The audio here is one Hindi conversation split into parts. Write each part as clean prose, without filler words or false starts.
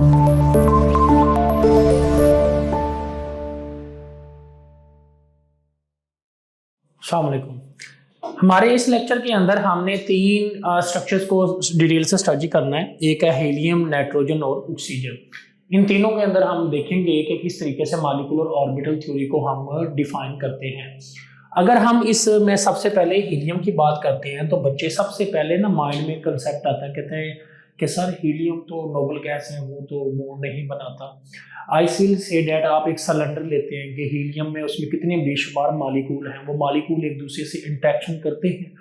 अस्सलाम वालेकुम। हमारे इस लेक्चर के अंदर हमने तीन स्ट्रक्चर्स को डिटेल से स्टडी करना है। एक है हीलियम, नाइट्रोजन और ऑक्सीजन। इन तीनों के अंदर हम देखेंगे कि किस तरीके से मॉलिक्यूलर ऑर्बिटल थ्योरी को हम डिफाइन करते हैं। अगर हम इसमें सबसे पहले हीलियम की बात करते हैं तो बच्चे सबसे पहले ना माइंड में कंसेप्ट आता है, कहते हैं कि सर हीलियम तो नोबल गैस है, वो तो वो नहीं बनाता। आई विल से डैट आप एक सिलेंडर लेते हैं कि हीलियम में उसमें कितने बेशुमार मॉलिक्यूल हैं, वो मॉलिक्यूल एक दूसरे से इंटरेक्शन करते हैं,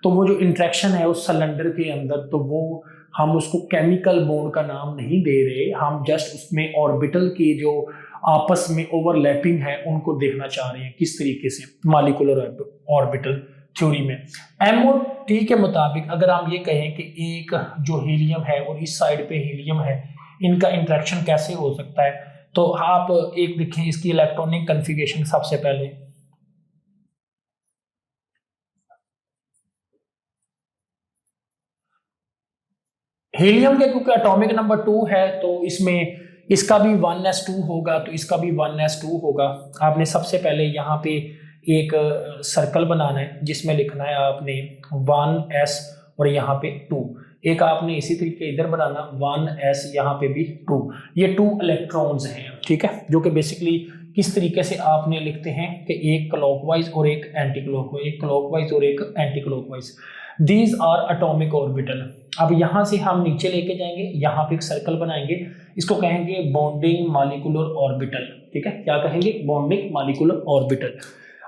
तो वो जो इंटरेक्शन है उस सिलेंडर के अंदर, तो वो हम उसको केमिकल बॉन्ड का नाम नहीं दे रहे, हम जस्ट उसमें ऑर्बिटल की जो आपस में ओवरलैपिंग है उनको देखना चाह रहे हैं किस तरीके से मॉलिक्यूलर ऑर्बिटल थ्योरी में। MOT के मुताबिक अगर हम ये कहें कि एक जो हीलियम है और इस साइड पे हीलियम है, इनका इंटरेक्शन कैसे हो सकता है, तो आप एक देखें इसकी इलेक्ट्रॉनिक कन्फिगरेशन। सबसे पहले हीलियम के क्योंकि एटॉमिक नंबर 2 है तो इसमें इसका भी 1s2 होगा, तो इसका भी 1s2 होगा। आपने सबसे पहले यहाँ पे एक सर्कल बनाना है जिसमें लिखना है आपने 1s और यहाँ पे 2। एक आपने इसी तरीके इधर बनाना 1s, यहाँ पे भी 2। ये 2 इलेक्ट्रॉन्स हैं, ठीक है, जो कि बेसिकली किस तरीके से आपने लिखते हैं कि एक क्लॉकवाइज और एक एंटी क्लॉकवाइज, एक क्लॉकवाइज और एक anticlockwise. These are atomic orbital. अब यहाँ से हम नीचे लेके जाएंगे, यहाँ पे एक सर्कल बनाएंगे, इसको कहेंगे बॉन्डिंग मॉलिक्यूलर ऑर्बिटल। ठीक है, क्या कहेंगे? Bonding molecular orbital.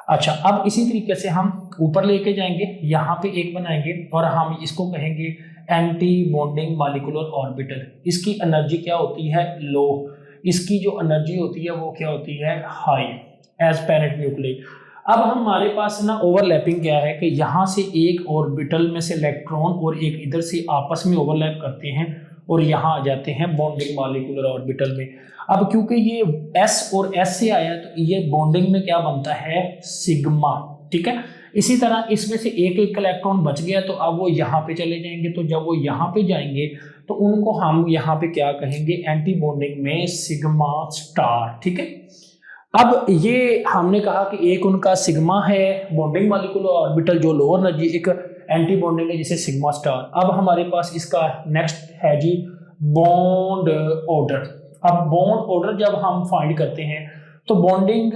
अच्छा, अब इसी तरीके से हम ऊपर लेके जाएंगे, यहाँ पे एक बनाएंगे और हम इसको कहेंगे एंटी बॉन्डिंग मॉलिक्यूलर ऑर्बिटल। इसकी एनर्जी क्या होती है? लो। इसकी जो एनर्जी होती है वो क्या होती है? High, as parent nucleus. अब हमारे पास ना ओवरलैपिंग क्या है कि यहाँ से एक ऑर्बिटल में से इलेक्ट्रॉन और एक इधर से आपस में ओवरलैप करते हैं और यहाँ आ जाते हैं बॉन्डिंग मॉलिक्यूलर ऑर्बिटल में। अब क्योंकि ये S और S से आया तो ये बॉन्डिंग में क्या बनता है? सिग्मा। ठीक है, इसी तरह इसमें से एक एक इलेक्ट्रॉन बच गया तो अब वो यहाँ पे चले जाएंगे, तो जब वो यहाँ पे जाएंगे तो उनको हम यहाँ पे क्या कहेंगे? एंटी बॉन्डिंग में सिग्मा स्टार। ठीक है, अब ये हमने कहा कि एक उनका सिग्मा है बॉन्डिंग मॉलिक्यूलर ऑर्बिटल जो लोअर एनर्जी, एक एंटी बॉन्डिंग है जिसे सिग्मा स्टार। अब हमारे पास इसका नेक्स्ट है जी बॉन्ड ऑर्डर। अब बॉन्ड ऑर्डर जब हम फाइंड करते हैं तो बॉन्डिंग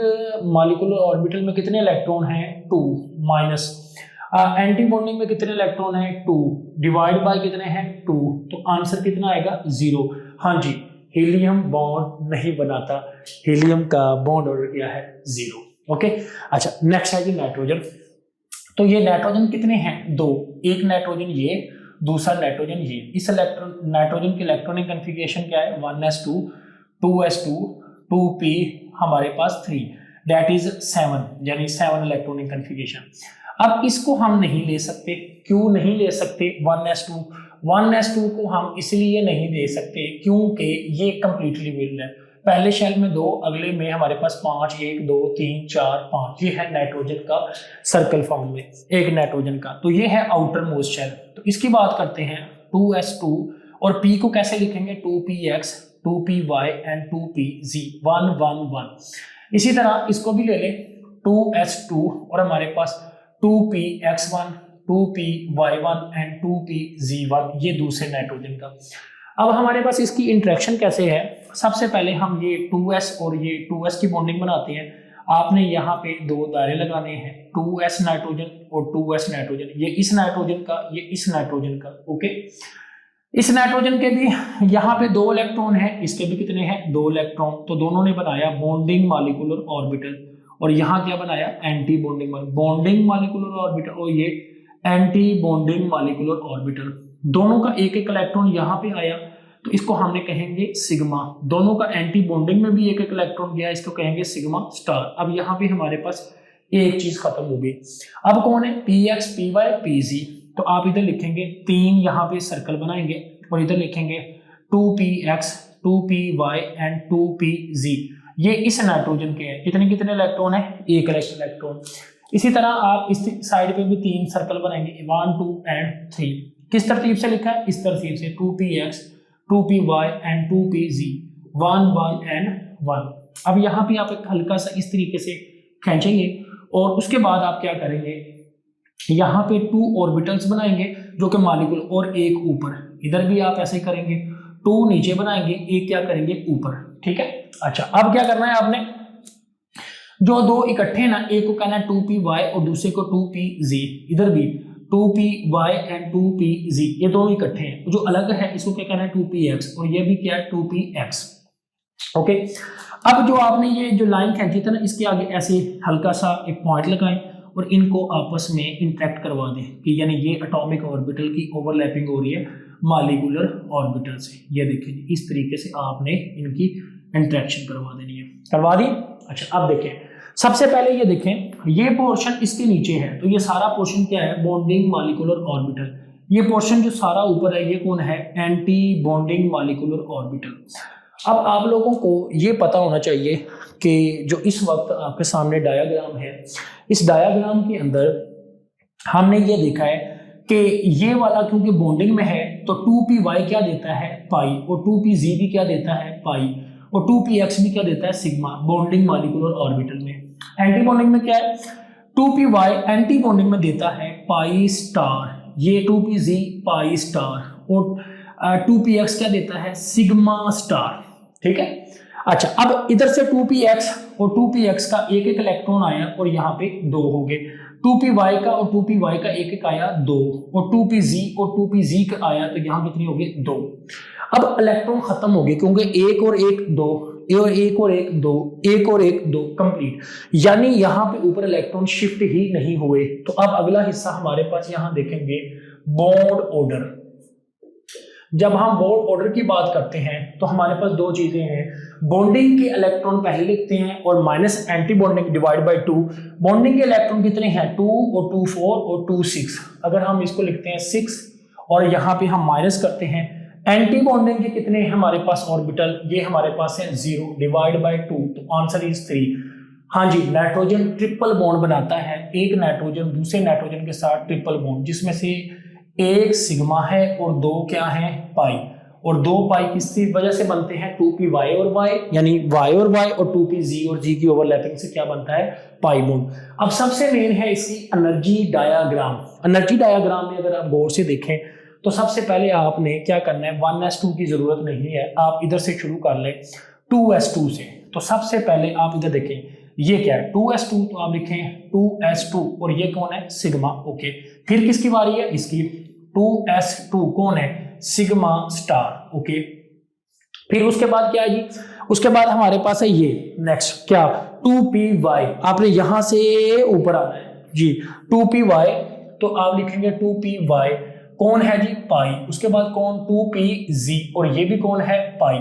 मॉलिक्यूलर ऑर्बिटल में कितने इलेक्ट्रॉन हैं? 2 माइनस एंटी बॉन्डिंग में कितने इलेक्ट्रॉन हैं? 2 डिवाइड बाय कितने हैं? 2, तो आंसर कितना आएगा? 0। हाँ जी, हीलियम बॉन्ड नहीं बनाता, हीलियम का बॉन्ड ऑर्डर क्या है? 0। ओके, अच्छा नेक्स्ट है जी नाइट्रोजन। तो ये नाइट्रोजन कितने हैं? 2, एक नाइट्रोजन ये, दूसरा नाइट्रोजन ये। इस नाइट्रोजन की इलेक्ट्रॉनिक कन्फिगरेशन क्या है? 1s2, 2s2, 2p, हमारे पास 3, दैट इज 7, यानी 7 इलेक्ट्रॉनिक कन्फिगरेशन। अब इसको हम नहीं ले सकते। क्यों नहीं ले सकते? 1s2 को हम इसलिए नहीं दे सकते क्योंकि ये कंप्लीटली विल्ड है। पहले शेल में 2, अगले में हमारे पास 5, 1 2 3 4 5, ये है नाइट्रोजन का सर्कल फॉर्म में एक नाइट्रोजन का, तो ये है आउटर मोस्ट शेल। तो इसकी बात करते हैं 2s2 और p को कैसे लिखेंगे? 2px, 2py and 2pz, 1 1 1। इसी तरह इसको भी ले लें 2s2 और हमारे पास 2px1, 2py1 एंड 2pz1, ये दूसरे नाइट्रोजन का। अब हमारे पास इसकी इंटरेक्शन कैसे है? सबसे पहले हम ये 2s और ये 2s की बॉन्डिंग बनाते हैं। आपने यहाँ पे 2 दायरे लगाने हैं, 2s नाइट्रोजन और 2s नाइट्रोजन, ये इस नाइट्रोजन का, ये इस नाइट्रोजन का। ओके, इस नाइट्रोजन के भी यहाँ पे 2 इलेक्ट्रॉन है, इसके भी कितने हैं? 2 इलेक्ट्रॉन, तो दोनों ने बनाया बॉन्डिंग मॉलिक्यूलर ऑर्बिटल। और यहाँ क्या बनाया? एंटी बॉन्डिंग मॉलिक्यूलर ऑर्बिटल, और ये एंटी बॉन्डिंग मॉलिक्यूलर ऑर्बिटल। दोनों का एक एक इलेक्ट्रॉन यहाँ पे आया तो इसको हमने कहेंगे सिग्मा। दोनों का एंटी बॉन्डिंग में भी एक एक इलेक्ट्रॉन गया, इसको कहेंगे सिग्मा स्टार। अब यहाँ पे हमारे पास एक चीज खत्म हो गई। अब कौन है? px, py, pz। तो आप इधर लिखेंगे 3, यहाँ पे सर्कल बनाएंगे और इधर लिखेंगे 2px, 2py एंड 2pz। ये इस नाइट्रोजन के हैं। कितने कितने इलेक्ट्रॉन है? एक इलेक्ट्रॉन। इसी तरह आप इस साइड पे भी 3 सर्कल बनाएंगे, 1 2 एंड 3। किस तरतीब से लिखा है? इस तरतीब से 2px, 2py and 2pz 1 1 and 1। अब यहाँ पे आप एक हल्का सा इस तरीके से खींचेंगे और उसके बाद आप क्या करेंगे, यहाँ पे 2 ऑर्बिटल्स बनाएंगे जो कि मॉलिक्यूल, और एक ऊपर, इधर भी आप ऐसे करेंगे, 2 नीचे बनाएंगे, एक क्या करेंगे ऊपर, ठीक है। अच्छा, अब क्या करना है आपने, जो दो इकट्ठे ना, एक को कहना है 2py और दूसरे को 2pz, इधर भी 2py एंड 2pz, ये दोनों इकट्ठे हैं। जो अलग है इसको क्या कहना है 2px, और ये भी क्या है 2px, ओके। अब जो आपने ये जो लाइन खींची थी ना, इसके आगे ऐसे हल्का सा एक पॉइंट लगाएं और इनको आपस में इंटरेक्ट करवा दें कि यानी ये एटॉमिक ऑर्बिटल की ओवरलैपिंग हो रही है मॉलिक्यूलर ऑर्बिटल से। ये देखिए इस तरीके से आपने इनकी इंटरेक्शन करवा देनी है, करवा दी। अच्छा, अब देखें, सबसे पहले ये देखें, ये पोर्शन इसके नीचे है, तो ये सारा पोर्शन क्या है, बॉन्डिंग मॉलिक्यूलर ऑर्बिटल। ये पोर्शन जो सारा ऊपर है ये कौन है, एंटी बॉन्डिंग मॉलिक्यूलर ऑर्बिटल। अब आप लोगों को ये पता होना चाहिए कि जो इस वक्त आपके सामने डायग्राम है, इस डायग्राम के अंदर हमने ये देखा है कि ये वाला क्योंकि बॉन्डिंग में है तो 2py क्या देता है, पाई, और 2pz भी क्या देता है, पाई, और 2px भी क्या देता है, सिग्मा, बॉन्डिंग मॉलिक्यूलर ऑर्बिटल में। एंटी बॉन्डिंग में क्या है, 2py एंटी बॉन्डिंग में देता है पाई स्टार, ये 2pz पाई स्टार, और 2px क्या देता है, सिग्मा स्टार, ठीक है। अच्छा, अब इधर से 2px और 2px का एक एक इलेक्ट्रॉन आया और यहाँ पे 2 हो गए, 2py का और 2py का एक एक आया 2, और 2pz और 2pz का आया तो यहाँ कितनी हो गई, 2। अब इलेक्ट्रॉन खत्म हो गए क्योंकि एक और एक 2, एक और एक 2, एक और एक 2, कंप्लीट, यानी यहाँ पे ऊपर इलेक्ट्रॉन शिफ्ट ही नहीं हुए। तो अब अगला हिस्सा हमारे पास यहाँ देखेंगे बॉन्ड ऑर्डर। जब हम बॉन्ड ऑर्डर की बात करते हैं तो हमारे पास 2 चीजें हैं, बॉन्डिंग के इलेक्ट्रॉन पहले लिखते हैं और minus anti bonding divide by 2। Bonding के इलेक्ट्रॉन कितने हैं, 2 और 2 4 और 2 6। अगर हम इसको लिखते हैं 6 और यहाँ पे हम माइनस करते हैं, एंटी बॉन्डिंग के कितने हैं हमारे पास ऑर्बिटल, ये हमारे पास है 0 डिवाइड बाय 2, तो आंसर इज 3। हाँ जी, नाइट्रोजन ट्रिपल बॉन्ड बनाता है, एक नाइट्रोजन दूसरे नाइट्रोजन के साथ ट्रिपल बॉन्ड, जिसमें से एक सिग्मा है और 2 क्या है, पाई, और 2 पाई किसकी वजह से बनते हैं, 2py और y, यानी y और y और 2pz और g की ओवरलैपिंग से क्या बनता है, पाई बॉन्ड। अब सबसे मेन है इसकी एनर्जी डायग्राम। एनर्जी डायग्राम में अगर आप गौर से देखें तो सबसे पहले आपने क्या करना है, 1s2 की जरूरत नहीं है, आप इधर से शुरू कर लें 2s2 से। तो सबसे पहले आप इधर देखें, ये क्या है 2s2, तो आप लिखें 2s2, और ये कौन है, सिग्मा, ओके। फिर किसकी बारी है, इसकी 2s2 कौन है, सिग्मा स्टार, ओके। फिर उसके बाद क्या है जी, उसके बाद हमारे पास है ये नेक्स्ट क्या, 2py, आपने यहां से ऊपर आना है जी, 2py, तो आप लिखेंगे 2py, कौन है जी, पाई। उसके बाद कौन, 2pz, और ये भी कौन है, पाई।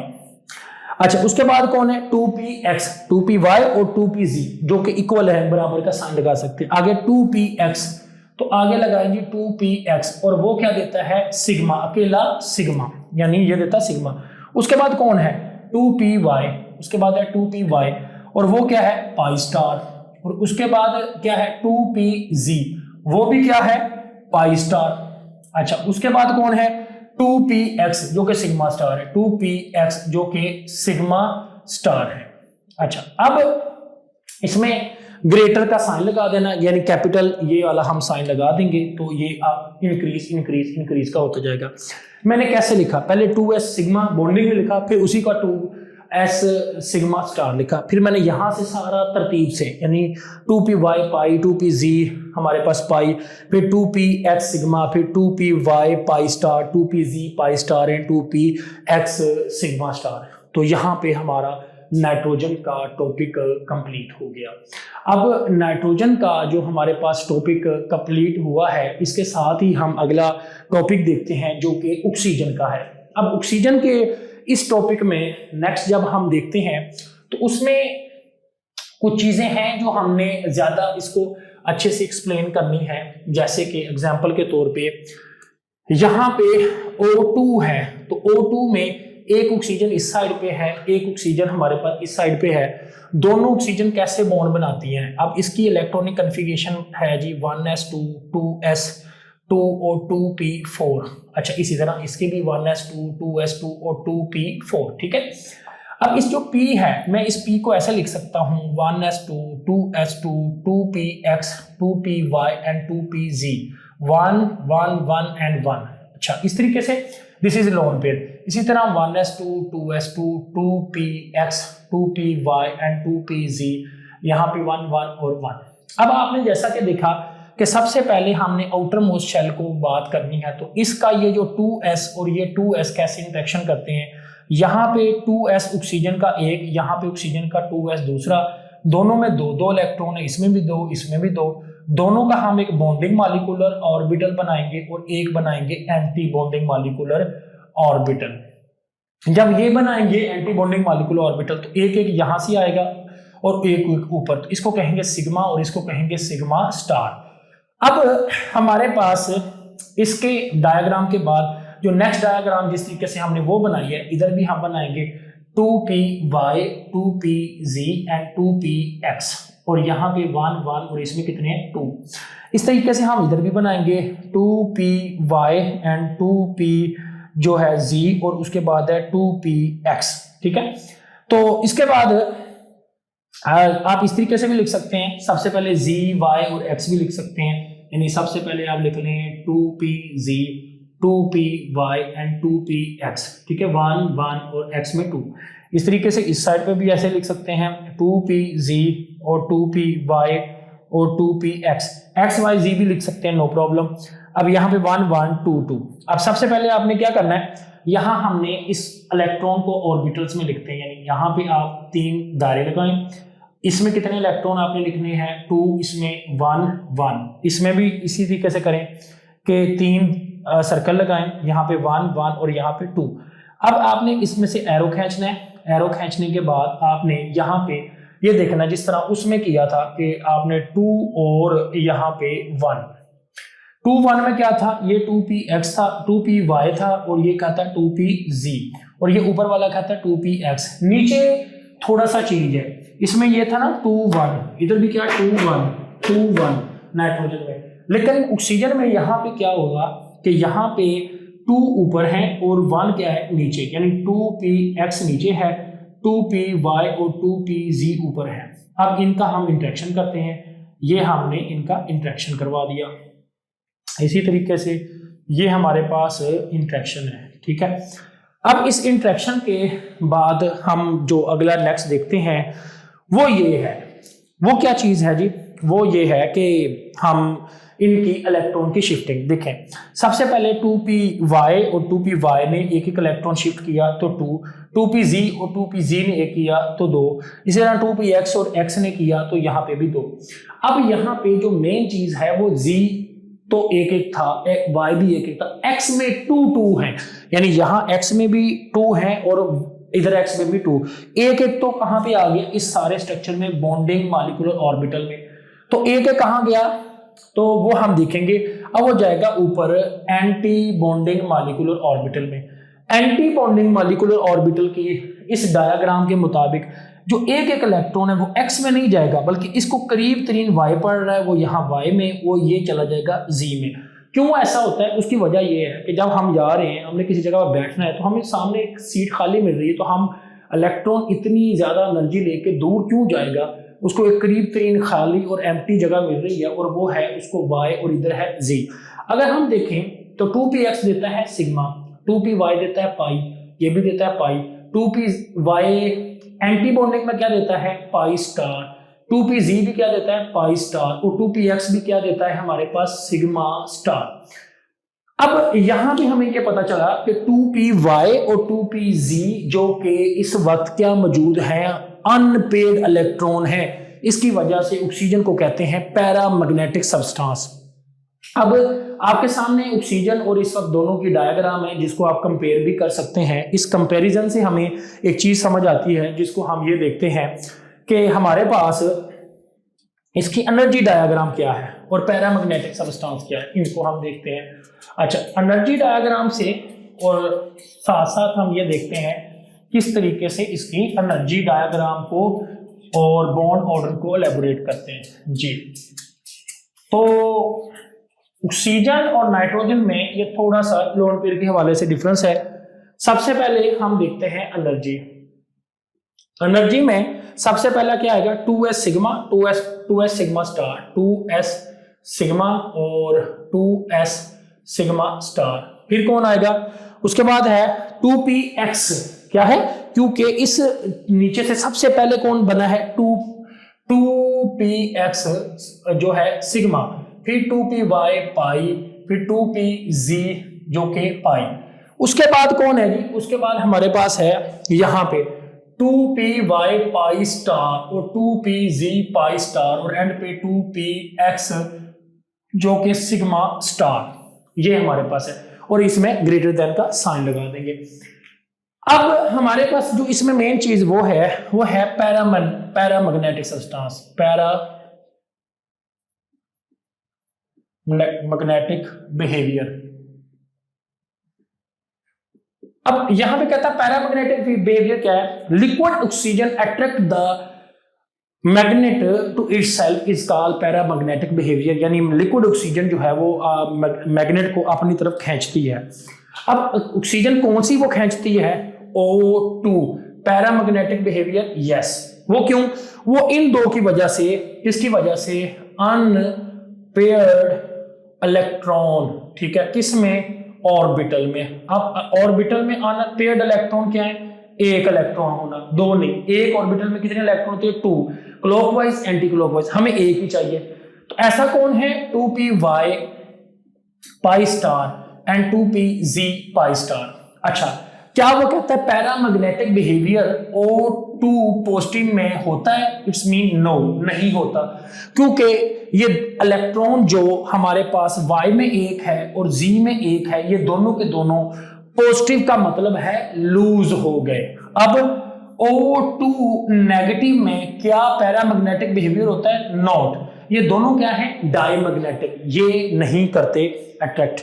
अच्छा, उसके बाद कौन है, 2px, 2py और 2pz जो कि इक्वल है, बराबर का साइन लगा सकते हैं। आगे 2px, तो आगे लगाएं जी 2px, और वो क्या देता है, सिग्मा, अकेला सिग्मा, यानी ये देता है सिग्मा। उसके बाद कौन है, 2py, उसके बाद है 2py, और वो क्या है, पाई स्टार, और उसके बाद क्या है 2pz, वो भी क्या है, पाई स्टार। अच्छा, उसके बाद कौन है, 2px जो कि सिग्मा स्टार है, 2px जो कि सिग्मा स्टार है। अच्छा, अब इसमें ग्रेटर का साइन लगा देना, यानी कैपिटल ये वाला हम साइन लगा देंगे, तो ये इंक्रीज इंक्रीज इंक्रीज का होता जाएगा। मैंने कैसे लिखा, पहले 2s सिग्मा बॉन्डिंग में लिखा, फिर उसी का 2s सिग्मा स्टार लिखा, फिर मैंने यहां से सारा तरतीब से, यानी 2py पाई, 2pz हमारे पास पाई, फिर 2px सिग्मा, फिर 2py pi star, 2pz pi star and 2px sigma star. तो यहाँ पे हमारा नाइट्रोजन का टॉपिक कंप्लीट हो गया। अब नाइट्रोजन का जो हमारे पास टॉपिक कंप्लीट हुआ है, इसके साथ ही हम अगला टॉपिक देखते हैं जो कि ऑक्सीजन का है। अब ऑक्सीजन के इस टॉपिक में नेक्स्ट जब हम देखते हैं तो उसमें कुछ चीजें हैं जो हमने ज्यादा इसको अच्छे से एक्सप्लेन करनी है, जैसे कि एग्जांपल के तौर पे यहाँ पे O2 है, तो O2 में एक ऑक्सीजन इस साइड पे है, एक ऑक्सीजन हमारे पास इस साइड पे है, दोनों ऑक्सीजन कैसे बॉन्ड बनाती हैं। अब इसकी इलेक्ट्रॉनिक कन्फिगरेशन है जी 1s2 2s और 2p4। अच्छा, इसी तरह इसके भी 1s2, 2s2 और 2p4। ठीक है। अब इस जो p है, मैं इस p को ऐसे लिख सकता हूं 1s2, 2s2, 2px, 2py and 2pz, 1 1 1 and 1। अच्छा, इस तरीके से दिस इज लोन पेयर। इसी तरह 1s2, 2s2, 2px, 2py and 2pz, यहाँ पे 1 1 और 1। अब आपने जैसा कि देखा कि सबसे पहले हमने आउटर मोस्ट शेल को बात करनी है, तो इसका ये जो 2s और ये 2s कैसे इंटरेक्शन करते हैं, यहाँ पे 2s ऑक्सीजन का एक, यहाँ पे ऑक्सीजन का 2s दूसरा, दोनों में दो दो इलेक्ट्रॉन है, इसमें भी दो, इसमें भी दो, दोनों का हम एक बॉन्डिंग मॉलिक्यूलर ऑर्बिटल बनाएंगे और एक बनाएंगे एंटी बॉन्डिंग मॉलिक्यूलर ऑर्बिटल। जब ये बनाएंगे एंटी बॉन्डिंग मॉलिक्यूलर ऑर्बिटल, तो एक एक यहां से आएगा और एक ऊपर, तो इसको कहेंगे सिग्मा और इसको कहेंगे सिग्मा स्टार। अब हमारे पास इसके डायग्राम के बाद जो नेक्स्ट डायग्राम जिस तरीके से हमने वो बनाई है, इधर भी हम बनाएंगे 2py, 2pz एंड 2px, और यहाँ पे 1 1 और इसमें कितने हैं 2। इस तरीके से हम इधर भी बनाएंगे 2py एंड 2p जो है z, और उसके बाद है 2px। ठीक है। तो इसके बाद आप इस तरीके से भी लिख सकते हैं, सबसे पहले z, y और x भी लिख सकते हैं। यानी सबसे पहले आप लिख लें 2pz, 2py एंड 2px। ठीक है, 1 1 और x में 2। इस तरीके से इस साइड पे भी ऐसे लिख सकते हैं 2pz और 2py और 2px, x y z भी लिख सकते हैं, नो प्रॉब्लम। अब यहाँ पे 1 1 2 2। अब सबसे पहले आपने क्या करना है, यहाँ हमने इस इलेक्ट्रॉन को ऑर्बिटल्स में लिखते हैं, यानी यहाँ पे आप 3 दायरे लगाएं। इसमें कितने इलेक्ट्रॉन आपने लिखने हैं 2, इसमें 1 1, इसमें भी इसी तरीके से करें कि 3 सर्कल लगाएं, यहाँ पे 1 1 और यहाँ पे 2। अब आपने इसमें से एरो खींचना है। एरो खींचने के बाद आपने यहाँ पे ये देखना, जिस तरह उसमें किया था कि आपने 2 और यहाँ पे 1, 2 1 में क्या था, ये 2px था, 2py था, और ये क्या था 2pz, और ये ऊपर वाला क्या था 2px। नीचे थोड़ा सा चेंज है, इसमें ये था ना 2 1, इधर भी क्या 2 1 2 1 नाइट्रोजन में, लेकिन ऑक्सीजन में यहाँ पे क्या होगा कि यहाँ पे 2 ऊपर है और 1 क्या है नीचे, यानी 2px नीचे है, 2py और 2pz ऊपर है। अब इनका हम इंटरेक्शन करते हैं, ये हमने इनका इंटरेक्शन करवा दिया। इसी तरीके से ये हमारे पास इंटरेक्शन है। ठीक है। अब इस इंटरेक्शन के बाद हम जो अगला नेक्स्ट देखते हैं वो ये है, वो क्या चीज है जी, वो ये है कि हम इनकी इलेक्ट्रॉन की शिफ्टिंग देखें। सबसे पहले 2py और 2py ने एक एक इलेक्ट्रॉन शिफ्ट किया तो 2, 2pz और 2pz ने एक किया तो 2, इसी तरह 2px और x ने किया तो यहाँ पे भी 2। अब यहाँ पे जो मेन चीज है वो z तो एक एक था, y भी एक एक था, x में 2 2 है, यानी यहाँ x में भी 2 है और इधर x में भी 2, एक एक तो कहाँ पे आ गया इस सारे स्ट्रक्चर में, बॉन्डिंग मॉलिक्यूलर ऑर्बिटल में। तो एक एक कहाँ गया तो वो हम देखेंगे। अब वो जाएगा ऊपर एंटी बॉन्डिंग मॉलिक्यूलर ऑर्बिटल में। एंटी बॉन्डिंग मॉलिक्यूलर ऑर्बिटल की इस डायग्राम के मुताबिक जो एक एक इलेक्ट्रॉन है वो x में नहीं जाएगा, बल्कि इसको करीब तरीन y पड़ रहा है, वो यहाँ y में, वो ये चला जाएगा z में। क्यों ऐसा होता है, उसकी वजह ये है कि जब हम जा रहे हैं, हमने किसी जगह पर बैठना है, तो हमें सामने एक सीट खाली मिल रही है, तो हम इलेक्ट्रॉन इतनी ज्यादा एनर्जी लेके दूर क्यों जाएगा, उसको एक करीब तरीन खाली और एम्प्टी जगह मिल रही है और वो है उसको y और इधर है z। अगर हम देखें तो 2px देता है सिग्मा, 2py देता है पाई, ये भी देता है पाई, 2py एंटी बॉन्डिंग में क्या देता है पाई स्टार, 2pz भी क्या देता है पाई स्टार, और 2px भी क्या देता है हमारे पास सिग्मा स्टार। अब यहां भी हमें ये पता चला कि 2py और 2pz जो कि इस वक्त क्या मौजूद है, अनपेड इलेक्ट्रॉन है, इसकी वजह से ऑक्सीजन को कहते हैं पैरामैग्नेटिक सब्सटेंस। अब आपके सामने ऑक्सीजन और इस वक्त दोनों की डायग्राम है, जिसको आप कंपेयर भी कर सकते हैं। इस कंपैरिजन से हमें एक चीज समझ आती है, जिसको हम ये देखते हैं कि हमारे पास इसकी एनर्जी डायग्राम क्या है और पैरामैग्नेटिक सब्सटेंस क्या है, इनको हम देखते हैं। अच्छा, एनर्जी डायग्राम से और साथ साथ हम ये देखते हैं किस तरीके से इसकी एनर्जी डायग्राम को और बॉन्ड ऑर्डर को एलेबोरेट करते हैं जी। तो ऑक्सीजन और नाइट्रोजन में ये थोड़ा सा लोन पेयर के हवाले से डिफरेंस है। सबसे पहले हम देखते हैं एनर्जी। एनर्जी में सबसे पहला क्या आएगा, 2s sigma, 2s sigma star, 2s sigma और 2s सिग्मा स्टार। फिर कौन आएगा, उसके बाद है 2px, क्या है, क्योंकि इस नीचे से सबसे पहले कौन बना है, 2px जो है सिग्मा, फिर 2py पाई, फिर 2pz जो के पाई। उसके बाद कौन है जी, उसके बाद हमारे पास है यहां पे 2py पाई स्टार और 2pz पाई स्टार और एंड पे 2px जो कि सिग्मा स्टार, ये हमारे पास है। और इसमें ग्रेटर देन का साइन लगा देंगे। अब हमारे पास जो इसमें मेन चीज वो है पैरामैग्नेटिक सब्सटेंस, पैरामैग्नेटिक बिहेवियर। अब यहां पे कहता है पैरामैग्नेटिक बिहेवियर क्या है, liquid oxygen attract the magnet to itself is called paramagnetic behaviour, यानी लिक्विड ऑक्सीजन जो है वो मैग्नेट को अपनी तरफ खींचती है। अब ऑक्सीजन कौन सी वो खींचती है, O2, पैरामैग्नेटिक बिहेवियर, यस। वो क्यों, वो इन दो की वजह से, किसकी वजह से, अनपेयर्ड इलेक्ट्रॉन, ठीक है, किसमें, ऑर्बिटल में। अब ऑर्बिटल में अनपेयर्ड इलेक्ट्रॉन क्या है, एक इलेक्ट्रॉन होना, दो नहीं, एक ऑर्बिटल में कितने इलेक्ट्रॉन होते हैं, 2, क्लॉकवाइज एंटी क्लॉकवाइज, हमें एक ही चाहिए। तो ऐसा कौन है, 2py pi star and 2pz pi star. अच्छा, क्या वो कहता है पैरामैग्नेटिक बिहेवियर O2 पॉजिटिव में होता है, इट्स मीन नो, नहीं होता, क्योंकि ये इलेक्ट्रॉन जो हमारे पास Y में एक है और Z में एक है, ये दोनों के दोनों पॉजिटिव का मतलब है लूज हो गए। अब O2 नेगेटिव में क्या पैरामैग्नेटिक बिहेवियर होता है, नॉट, ये दोनों क्या है, डाईमैग्नेटिक, ये नहीं करते अट्रैक्ट।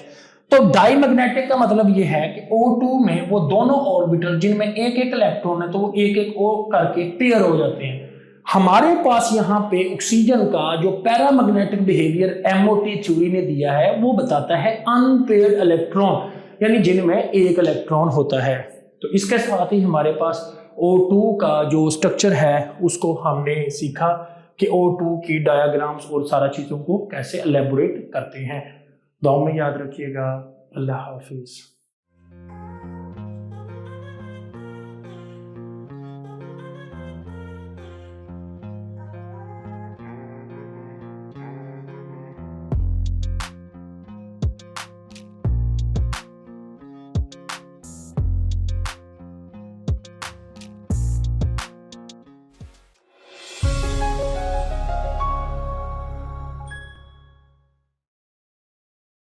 तो डाईमैग्नेटिक का मतलब ये है कि O2 में वो दोनों ऑर्बिटल जिनमें एक एक इलेक्ट्रॉन है तो वो एक एक ओ करके पेयर हो जाते हैं। हमारे पास यहाँ पे ऑक्सीजन का जो पैरामैग्नेटिक बिहेवियर MOT थ्योरी ने दिया है वो बताता है अनपेयर्ड इलेक्ट्रॉन, यानी जिनमें एक इलेक्ट्रॉन होता है। तो इसके साथ ही हमारे पास O2 का जो स्ट्रक्चर है उसको हमने सीखा कि O2 की डायग्राम्स और सारा चीजों को कैसे एलेबोरेट करते हैं। दुआ में याद रखिएगा। अल्लाह हाफिज।